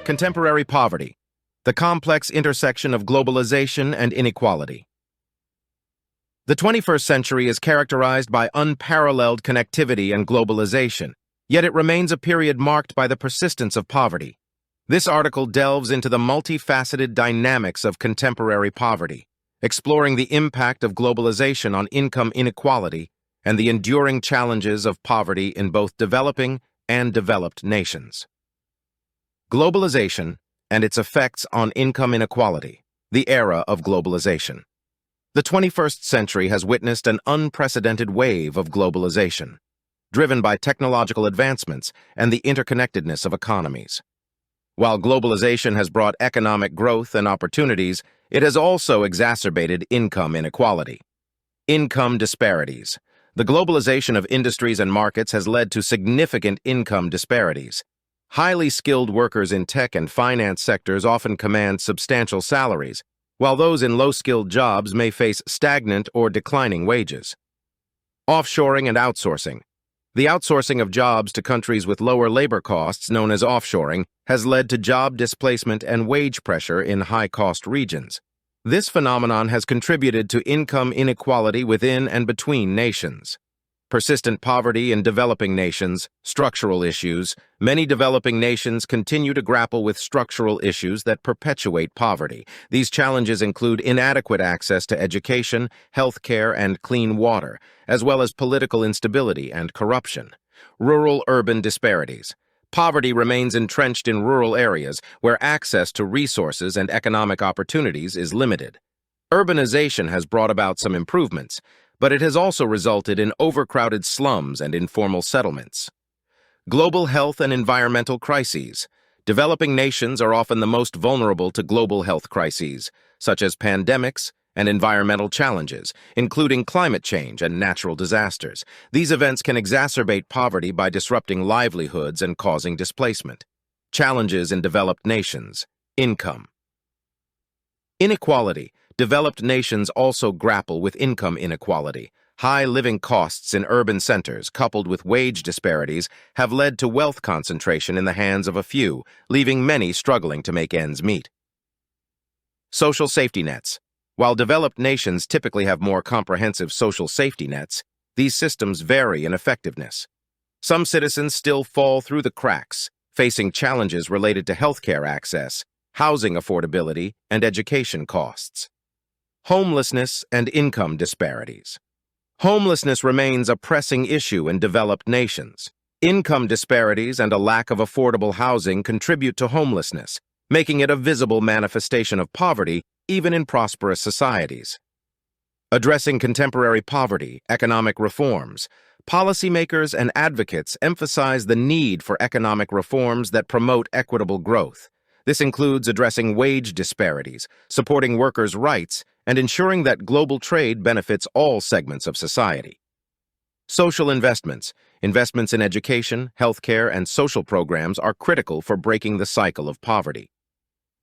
Contemporary poverty, the complex intersection of globalization and inequality. The 21st century is characterized by unparalleled connectivity and globalization, yet it remains a period marked by the persistence of poverty. This article delves into the multifaceted dynamics of contemporary poverty, exploring the impact of globalization on income inequality and the enduring challenges of poverty in both developing and developed nations. Globalization and its effects on income inequality, the era of globalization. The 21st century has witnessed an unprecedented wave of globalization, driven by technological advancements and the interconnectedness of economies. While globalization has brought economic growth and opportunities, it has also exacerbated income inequality. Income disparities. The globalization of industries and markets has led to significant income disparities. Highly skilled workers in tech and finance sectors often command substantial salaries, while those in low-skilled jobs may face stagnant or declining wages. Offshoring and outsourcing. The outsourcing of jobs to countries with lower labor costs, known as offshoring, has led to job displacement and wage pressure in high-cost regions. This phenomenon has contributed to income inequality within and between nations. Persistent poverty in developing nations, structural issues. Many developing nations continue to grapple with structural issues that perpetuate poverty. These challenges include inadequate access to education, health care, and clean water, as well as political instability and corruption. Rural-urban disparities. Poverty remains entrenched in rural areas where access to resources and economic opportunities is limited. Urbanization has brought about some improvements, but it has also resulted in overcrowded slums and informal settlements. Global health and environmental crises. Developing nations are often the most vulnerable to global health crises, such as pandemics and environmental challenges, including climate change and natural disasters. These events can exacerbate poverty by disrupting livelihoods and causing displacement. Challenges in developed nations. Income. Inequality. Developed nations also grapple with income inequality. High living costs in urban centers, coupled with wage disparities, have led to wealth concentration in the hands of a few, leaving many struggling to make ends meet. Social safety nets. While developed nations typically have more comprehensive social safety nets, these systems vary in effectiveness. Some citizens still fall through the cracks, facing challenges related to healthcare access, housing affordability, and education costs. Homelessness and income disparities. Homelessness remains a pressing issue in developed nations. Income disparities and a lack of affordable housing contribute to homelessness, making it a visible manifestation of poverty even in prosperous societies. Addressing contemporary poverty, economic reforms. Policymakers and advocates emphasize the need for economic reforms that promote equitable growth. This includes addressing wage disparities, supporting workers' rights, and ensuring that global trade benefits all segments of society. Social investments. Investments in education, healthcare, and social programs are critical for breaking the cycle of poverty.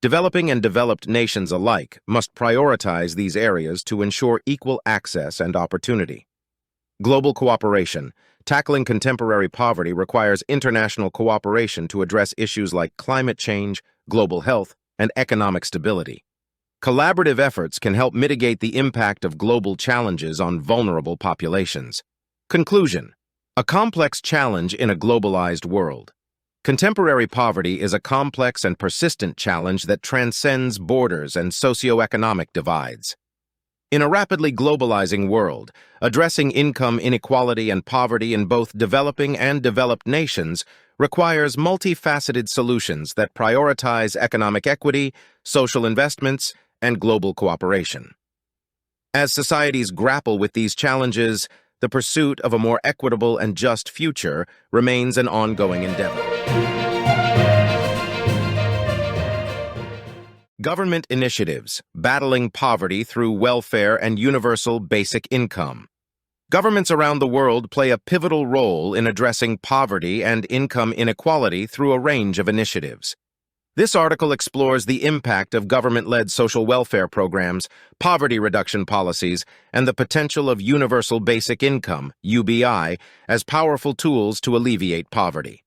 Developing and developed nations alike must prioritize these areas to ensure equal access and opportunity. Global cooperation. Tackling contemporary poverty requires international cooperation to address issues like climate change, global health, and economic stability. Collaborative efforts can help mitigate the impact of global challenges on vulnerable populations. Conclusion. A complex challenge in a globalized world. Contemporary poverty is a complex and persistent challenge that transcends borders and socioeconomic divides. In a rapidly globalizing world, addressing income inequality and poverty in both developing and developed nations requires multifaceted solutions that prioritize economic equity, social investments, and global cooperation. As societies grapple with these challenges, the pursuit of a more equitable and just future remains an ongoing endeavor. Government initiatives, battling poverty through welfare and universal basic income. Governments around the world play a pivotal role in addressing poverty and income inequality through a range of initiatives. This article explores the impact of government-led social welfare programs, poverty reduction policies, and the potential of universal basic income, UBI, as powerful tools to alleviate poverty.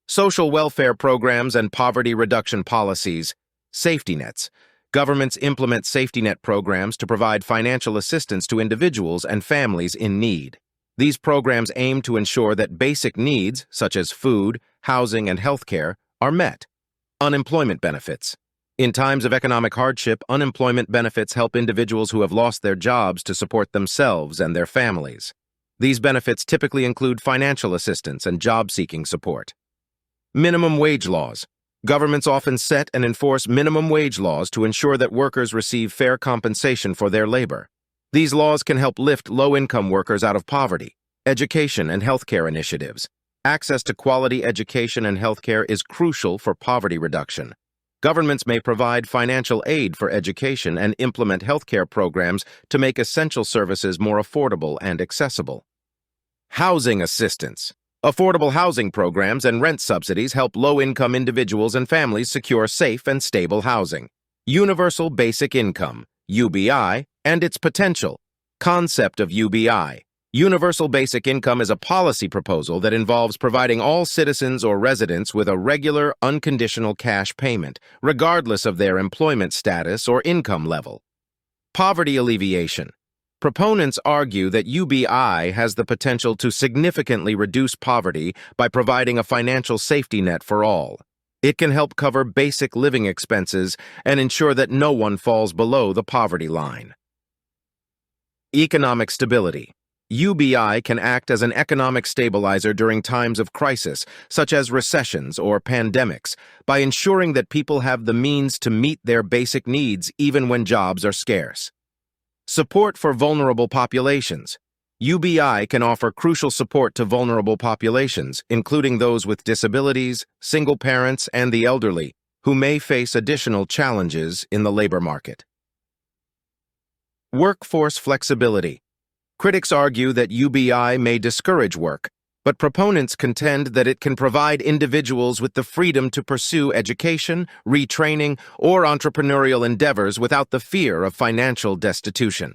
Social welfare programs and poverty reduction policies. Safety nets. Governments implement safety net programs to provide financial assistance to individuals and families in need. These programs aim to ensure that basic needs, such as food, housing, and healthcare, are met. Unemployment benefits. In times of economic hardship, unemployment benefits help individuals who have lost their jobs to support themselves and their families. These benefits typically include financial assistance and job-seeking support. Minimum wage laws. Governments often set and enforce minimum wage laws to ensure that workers receive fair compensation for their labor. These laws can help lift low-income workers out of poverty. Education and healthcare initiatives. Access to quality education and healthcare is crucial for poverty reduction. Governments may provide financial aid for education and implement healthcare programs to make essential services more affordable and accessible. Housing assistance. Affordable housing programs and rent subsidies help low-income individuals and families secure safe and stable housing. Universal Basic Income, UBI, and its potential. Concept of UBI. Universal Basic Income is a policy proposal that involves providing all citizens or residents with a regular, unconditional cash payment, regardless of their employment status or income level. Poverty alleviation. Proponents argue that UBI has the potential to significantly reduce poverty by providing a financial safety net for all. It can help cover basic living expenses and ensure that no one falls below the poverty line. Economic stability. UBI can act as an economic stabilizer during times of crisis, such as recessions or pandemics, by ensuring that people have the means to meet their basic needs even when jobs are scarce. Support for vulnerable populations. UBI can offer crucial support to vulnerable populations, including those with disabilities, single parents, and the elderly, who may face additional challenges in the labor market. Workforce flexibility. Critics argue that UBI may discourage work, but proponents contend that it can provide individuals with the freedom to pursue education, retraining, or entrepreneurial endeavors without the fear of financial destitution.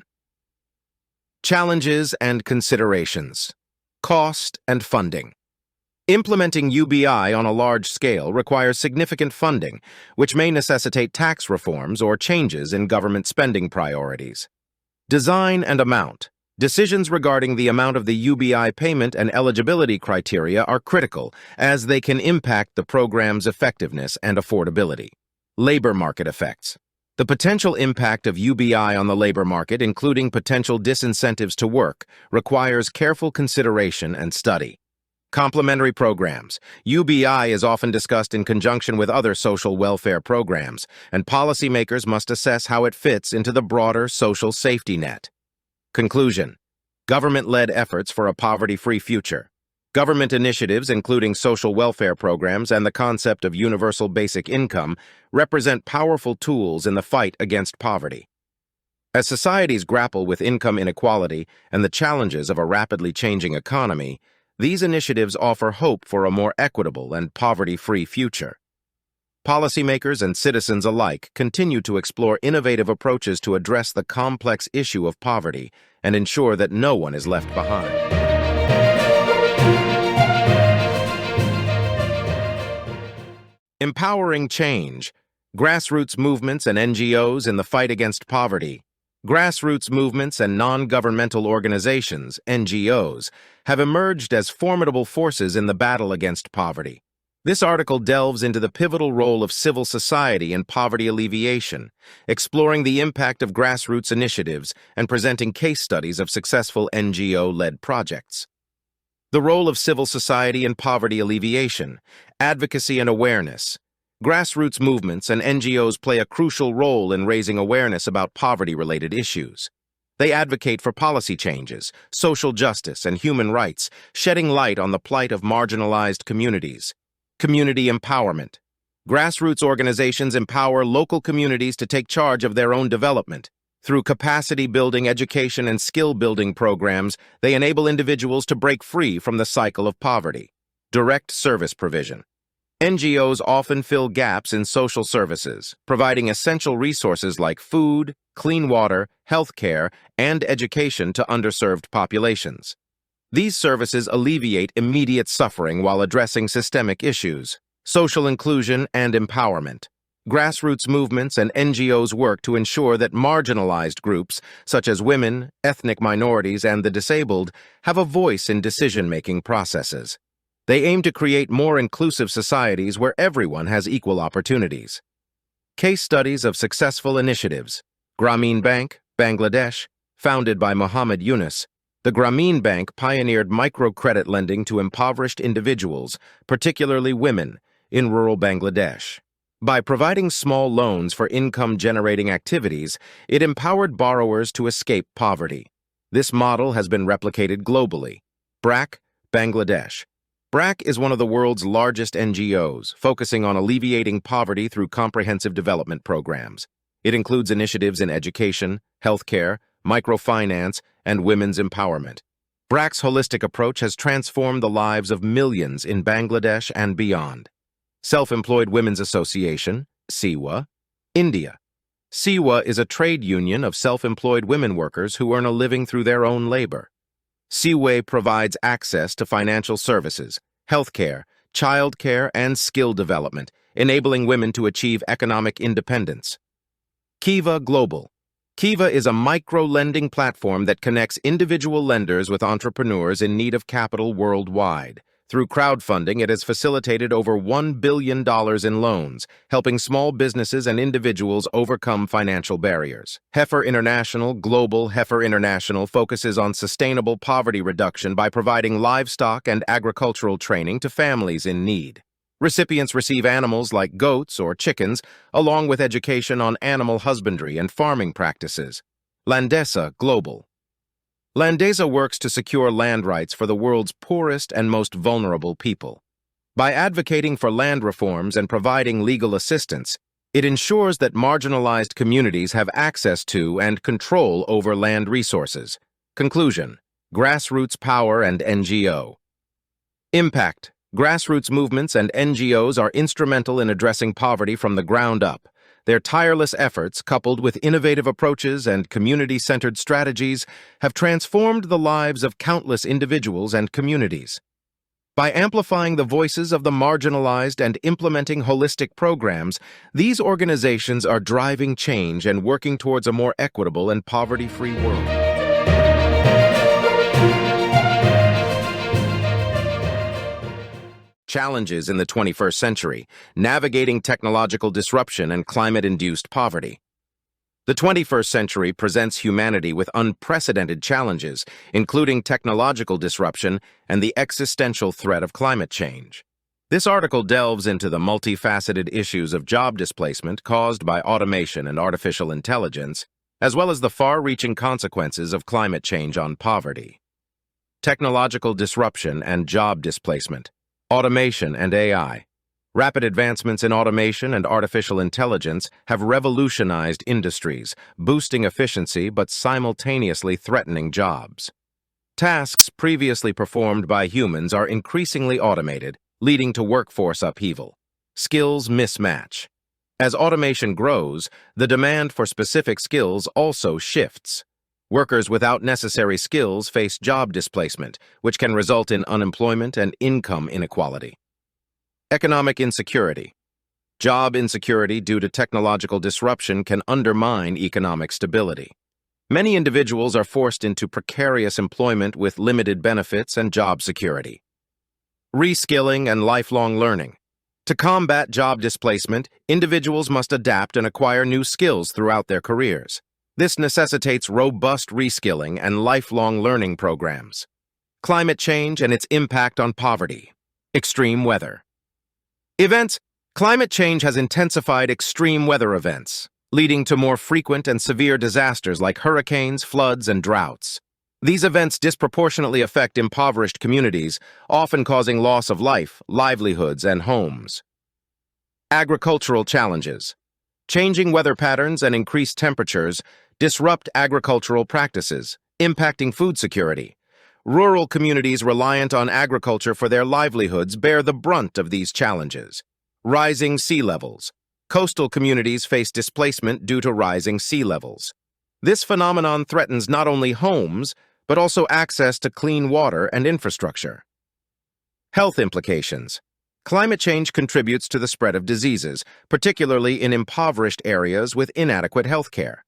Challenges and considerations. Cost and funding. Implementing UBI on a large scale requires significant funding, which may necessitate tax reforms or changes in government spending priorities. Design and amount. Decisions regarding the amount of the UBI payment and eligibility criteria are critical, as they can impact the program's effectiveness and affordability. Labor market effects. The potential impact of UBI on the labor market, including potential disincentives to work, requires careful consideration and study. Complementary programs. UBI is often discussed in conjunction with other social welfare programs, and policymakers must assess how it fits into the broader social safety net. Conclusion. Government-led efforts for a poverty-free future. Government initiatives, including social welfare programs and the concept of universal basic income, represent powerful tools in the fight against poverty. As societies grapple with income inequality and the challenges of a rapidly changing economy, these initiatives offer hope for a more equitable and poverty-free future. Policymakers and citizens alike continue to explore innovative approaches to address the complex issue of poverty and ensure that no one is left behind. Empowering change. Grassroots movements and NGOs in the fight against poverty. Grassroots movements and non-governmental organizations, NGOs, have emerged as formidable forces in the battle against poverty. This article delves into the pivotal role of civil society in poverty alleviation, exploring the impact of grassroots initiatives and presenting case studies of successful NGO-led projects. The role of civil society in poverty alleviation, advocacy and awareness. Grassroots movements and NGOs play a crucial role in raising awareness about poverty-related issues. They advocate for policy changes, social justice, and human rights, shedding light on the plight of marginalized communities. Community empowerment. Grassroots organizations empower local communities to take charge of their own development. Through capacity-building education and skill-building programs, they enable individuals to break free from the cycle of poverty. Direct service provision. NGOs often fill gaps in social services, providing essential resources like food, clean water, health care, and education to underserved populations. These services alleviate immediate suffering while addressing systemic issues, social inclusion and empowerment. Grassroots movements and NGOs work to ensure that marginalized groups, such as women, ethnic minorities, and the disabled, have a voice in decision-making processes. They aim to create more inclusive societies where everyone has equal opportunities. Case studies of successful initiatives. Grameen Bank, Bangladesh, founded by Muhammad Yunus. The Grameen Bank pioneered microcredit lending to impoverished individuals, particularly women, in rural Bangladesh. By providing small loans for income-generating activities, it empowered borrowers to escape poverty. This model has been replicated globally. BRAC, Bangladesh. BRAC is one of the world's largest NGOs, focusing on alleviating poverty through comprehensive development programs. It includes initiatives in education, healthcare, microfinance, and women's empowerment. BRAC's holistic approach has transformed the lives of millions in Bangladesh and beyond. Self-Employed Women's Association, SEWA, India. SEWA is a trade union of self-employed women workers who earn a living through their own labor. SEWA provides access to financial services, healthcare, childcare, and skill development, enabling women to achieve economic independence. Kiva Global. Kiva is a micro-lending platform that connects individual lenders with entrepreneurs in need of capital worldwide. Through crowdfunding, it has facilitated over $1 billion in loans, helping small businesses and individuals overcome financial barriers. Heifer International Global Heifer International focuses on sustainable poverty reduction by providing livestock and agricultural training to families in need. Recipients receive animals like goats or chickens, along with education on animal husbandry and farming practices. Landesa Global. Landesa works to secure land rights for the world's poorest and most vulnerable people. By advocating for land reforms and providing legal assistance, it ensures that marginalized communities have access to and control over land resources. Conclusion: grassroots power and NGO. Impact: grassroots movements and NGOs are instrumental in addressing poverty from the ground up. Their tireless efforts, coupled with innovative approaches and community-centered strategies, have transformed the lives of countless individuals and communities. By amplifying the voices of the marginalized and implementing holistic programs, these organizations are driving change and working towards a more equitable and poverty-free world. Challenges in the 21st century, navigating technological disruption and climate-induced poverty. The 21st century presents humanity with unprecedented challenges, including technological disruption and the existential threat of climate change. This article delves into the multifaceted issues of job displacement caused by automation and artificial intelligence, as well as the far-reaching consequences of climate change on poverty. Technological disruption and job displacement. Automation and AI. Rapid advancements in automation and artificial intelligence have revolutionized industries, boosting efficiency but simultaneously threatening jobs. Tasks previously performed by humans are increasingly automated, leading to workforce upheaval. Skills mismatch. As automation grows, the demand for specific skills also shifts. Workers without necessary skills face job displacement, which can result in unemployment and income inequality. Economic insecurity. Job insecurity due to technological disruption can undermine economic stability. Many individuals are forced into precarious employment with limited benefits and job security. Reskilling and lifelong learning. To combat job displacement, individuals must adapt and acquire new skills throughout their careers. This necessitates robust reskilling and lifelong learning programs. Climate change and its impact on poverty. Extreme weather. Climate change has intensified extreme weather events, leading to more frequent and severe disasters like hurricanes, floods, and droughts. These events disproportionately affect impoverished communities, often causing loss of life, livelihoods, and homes. Agricultural challenges. Changing weather patterns and increased temperatures disrupt agricultural practices, impacting food security. Rural communities reliant on agriculture for their livelihoods bear the brunt of these challenges. Rising sea levels. Coastal communities face displacement due to rising sea levels. This phenomenon threatens not only homes, but also access to clean water and infrastructure. Health implications. Climate change contributes to the spread of diseases, particularly in impoverished areas with inadequate health care.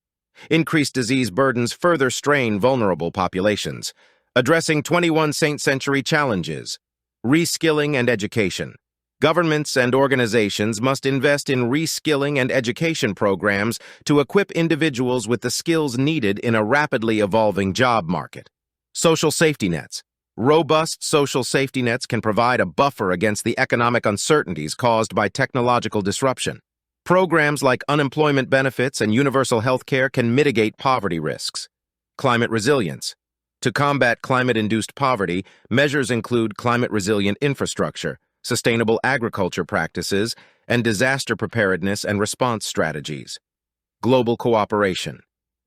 Increased disease burdens further strain vulnerable populations. Addressing 21st century challenges. Reskilling and education. Governments and organizations must invest in reskilling and education programs to equip individuals with the skills needed in a rapidly evolving job market. Social safety nets. Robust social safety nets can provide a buffer against the economic uncertainties caused by technological disruption. Programs like unemployment benefits and universal health care can mitigate poverty risks. Climate resilience. To combat climate-induced poverty, measures include climate-resilient infrastructure, sustainable agriculture practices, and disaster preparedness and response strategies. Global cooperation.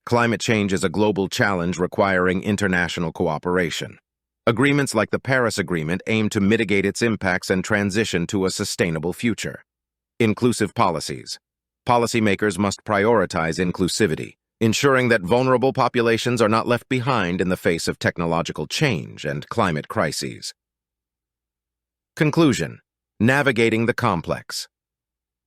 Climate change is a global challenge requiring international cooperation. Agreements like the Paris Agreement aim to mitigate its impacts and transition to a sustainable future. Inclusive policies. Policymakers must prioritize inclusivity, ensuring that vulnerable populations are not left behind in the face of technological change and climate crises. Conclusion. Navigating the complex.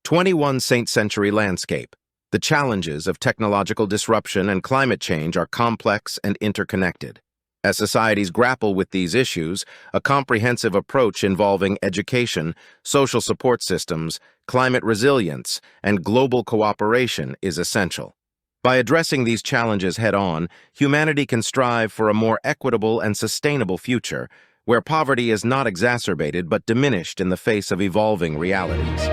21st century landscape. The challenges of technological disruption and climate change are complex and interconnected. As societies grapple with these issues, a comprehensive approach involving education, social support systems, climate resilience, and global cooperation is essential. By addressing these challenges head-on, humanity can strive for a more equitable and sustainable future, where poverty is not exacerbated but diminished in the face of evolving realities.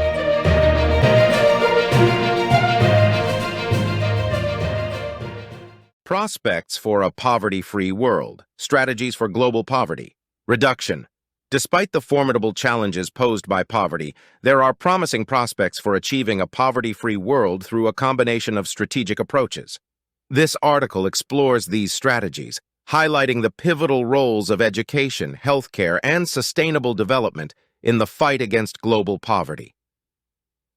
Prospects for a poverty-free world. Strategies for global poverty. Reduction. Despite the formidable challenges posed by poverty, there are promising prospects for achieving a poverty-free world through a combination of strategic approaches. This article explores these strategies, highlighting the pivotal roles of education, healthcare, and sustainable development in the fight against global poverty.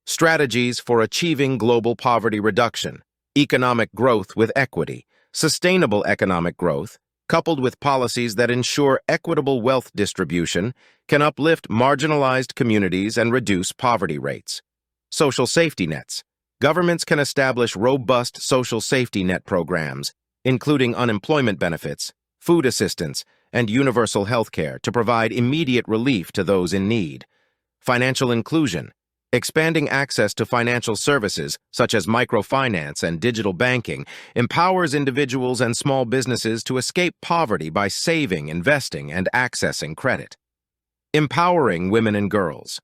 Strategies for achieving global poverty reduction. Economic growth with equity. Sustainable economic growth, coupled with policies that ensure equitable wealth distribution, can uplift marginalized communities and reduce poverty rates. Social safety nets. Governments can establish robust social safety net programs, including unemployment benefits, food assistance, and universal health care to provide immediate relief to those in need. Financial inclusion. Expanding access to financial services, such as microfinance and digital banking, empowers individuals and small businesses to escape poverty by saving, investing, and accessing credit. Empowering women and girls.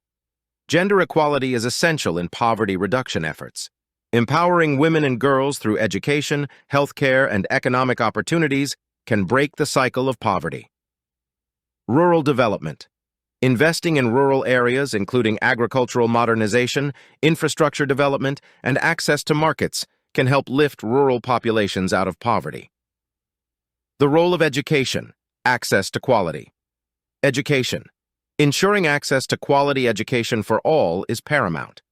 Gender equality is essential in poverty reduction efforts. Empowering women and girls through education, healthcare, and economic opportunities can break the cycle of poverty. Rural development. Investing in rural areas, including agricultural modernization, infrastructure development, and access to markets, can help lift rural populations out of poverty. The role of education. Access to quality. Education. Ensuring access to quality education for all is paramount.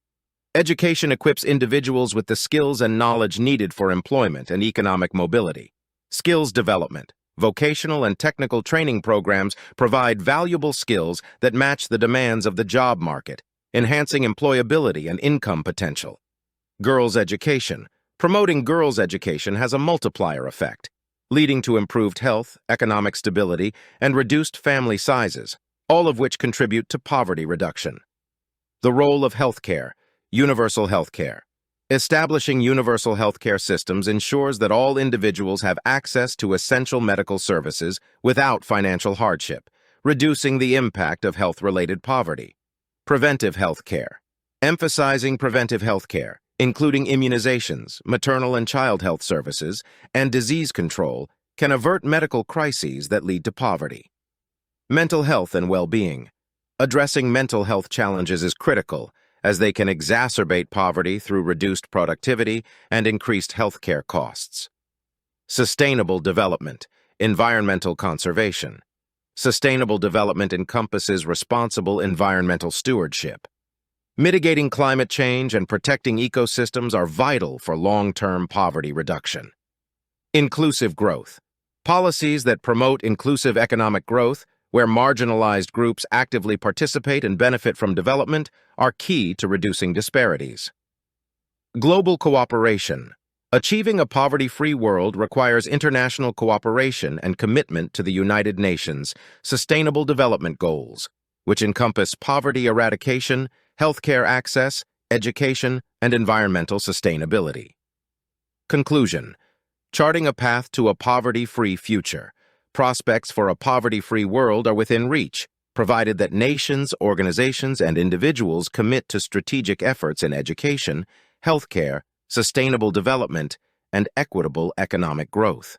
Education equips individuals with the skills and knowledge needed for employment and economic mobility. Skills development. Vocational and technical training programs provide valuable skills that match the demands of the job market, enhancing employability and income potential. Girls' education. Promoting girls' education has a multiplier effect, leading to improved health, economic stability, and reduced family sizes, all of which contribute to poverty reduction. The role of healthcare. Universal healthcare. Establishing universal healthcare systems ensures that all individuals have access to essential medical services without financial hardship, reducing the impact of health-related poverty. Preventive healthcare. Emphasizing preventive healthcare, including immunizations, maternal and child health services, and disease control, can avert medical crises that lead to poverty. Mental health and well-being. Addressing mental health challenges is critical, as they can exacerbate poverty through reduced productivity and increased healthcare costs. Sustainable development. Environmental conservation. Sustainable development encompasses responsible environmental stewardship. Mitigating climate change and protecting ecosystems are vital for long-term poverty reduction. Inclusive growth. Policies that promote inclusive economic growth, where marginalized groups actively participate and benefit from development, are key to reducing disparities. Global cooperation. Achieving a poverty-free world requires international cooperation and commitment to the United Nations Sustainable Development Goals, which encompass poverty eradication, healthcare access, education, and environmental sustainability. Conclusion. Charting a path to a poverty-free future. Prospects for a poverty-free world are within reach, provided that nations, organizations, and individuals commit to strategic efforts in education, healthcare, sustainable development, and equitable economic growth.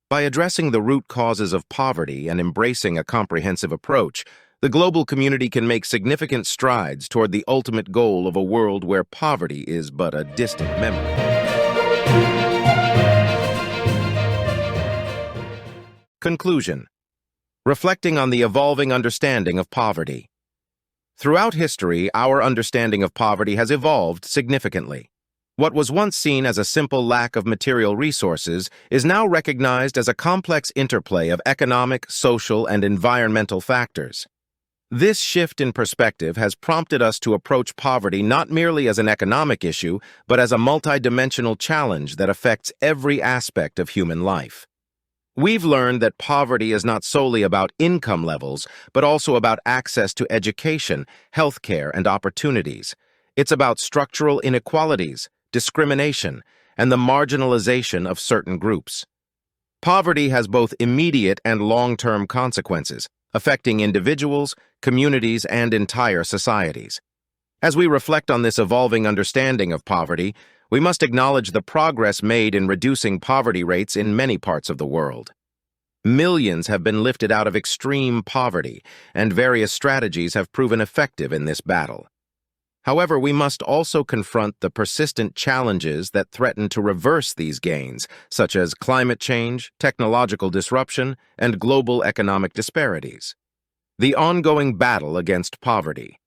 By addressing the root causes of poverty and embracing a comprehensive approach, the global community can make significant strides toward the ultimate goal of a world where poverty is but a distant memory. Conclusion. Reflecting on the evolving understanding of poverty. Throughout history, our understanding of poverty has evolved significantly. What was once seen as a simple lack of material resources is now recognized as a complex interplay of economic, social, and environmental factors. This shift in perspective has prompted us to approach poverty not merely as an economic issue, but as a multidimensional challenge that affects every aspect of human life. We've learned that poverty is not solely about income levels, but also about access to education, healthcare, and opportunities. It's about structural inequalities, discrimination, and the marginalization of certain groups. Poverty has both immediate and long-term consequences, affecting individuals, communities, and entire societies. As we reflect on this evolving understanding of poverty, we must acknowledge the progress made in reducing poverty rates in many parts of the world. Millions have been lifted out of extreme poverty, and various strategies have proven effective in this battle. However, we must also confront the persistent challenges that threaten to reverse these gains, such as climate change, technological disruption, and global economic disparities. The ongoing battle against poverty.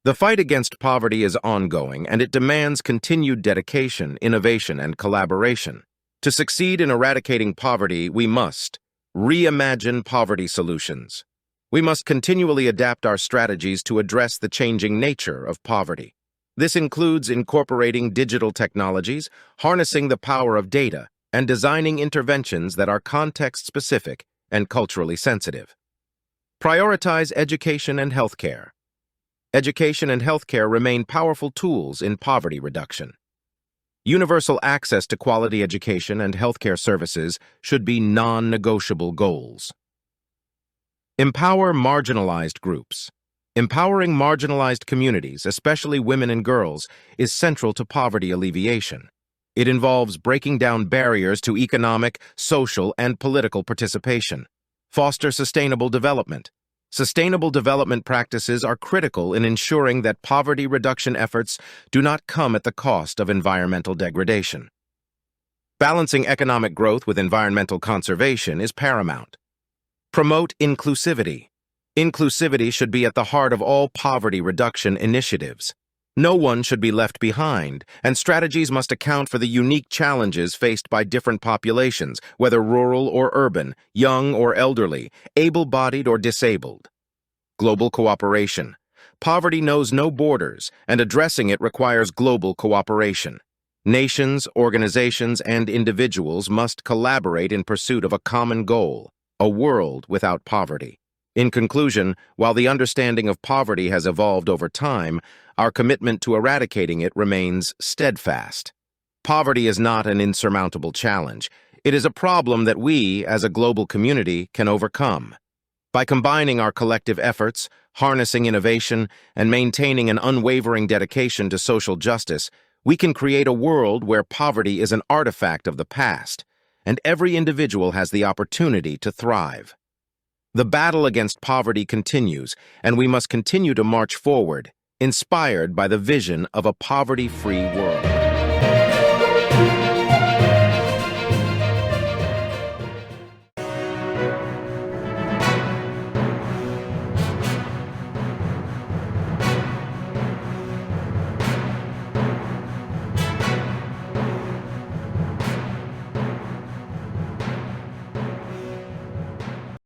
The fight against poverty is ongoing, and it demands continued dedication, innovation, and collaboration. To succeed in eradicating poverty, we must reimagine poverty solutions. We must continually adapt our strategies to address the changing nature of poverty. This includes incorporating digital technologies, harnessing the power of data, and designing interventions that are context-specific and culturally sensitive. Prioritize education and healthcare. Education and healthcare remain powerful tools in poverty reduction. Universal access to quality education and healthcare services should be non-negotiable goals. Empower marginalized groups. Empowering marginalized communities, especially women and girls, is central to poverty alleviation. It involves breaking down barriers to economic, social, and political participation. Foster sustainable development. Sustainable development practices are critical in ensuring that poverty reduction efforts do not come at the cost of environmental degradation. Balancing economic growth with environmental conservation is paramount. Promote inclusivity. Inclusivity should be at the heart of all poverty reduction initiatives. No one should be left behind, and strategies must account for the unique challenges faced by different populations, whether rural or urban, young or elderly, able-bodied or disabled. Global cooperation. Poverty knows no borders, and addressing it requires global cooperation. Nations, organizations, and individuals must collaborate in pursuit of a common goal, a world without poverty. In conclusion, while the understanding of poverty has evolved over time, our commitment to eradicating it remains steadfast. Poverty is not an insurmountable challenge. It is a problem that we, as a global community, can overcome. By combining our collective efforts, harnessing innovation, and maintaining an unwavering dedication to social justice, we can create a world where poverty is an artifact of the past, and every individual has the opportunity to thrive. The battle against poverty continues, and we must continue to march forward, inspired by the vision of a poverty-free world.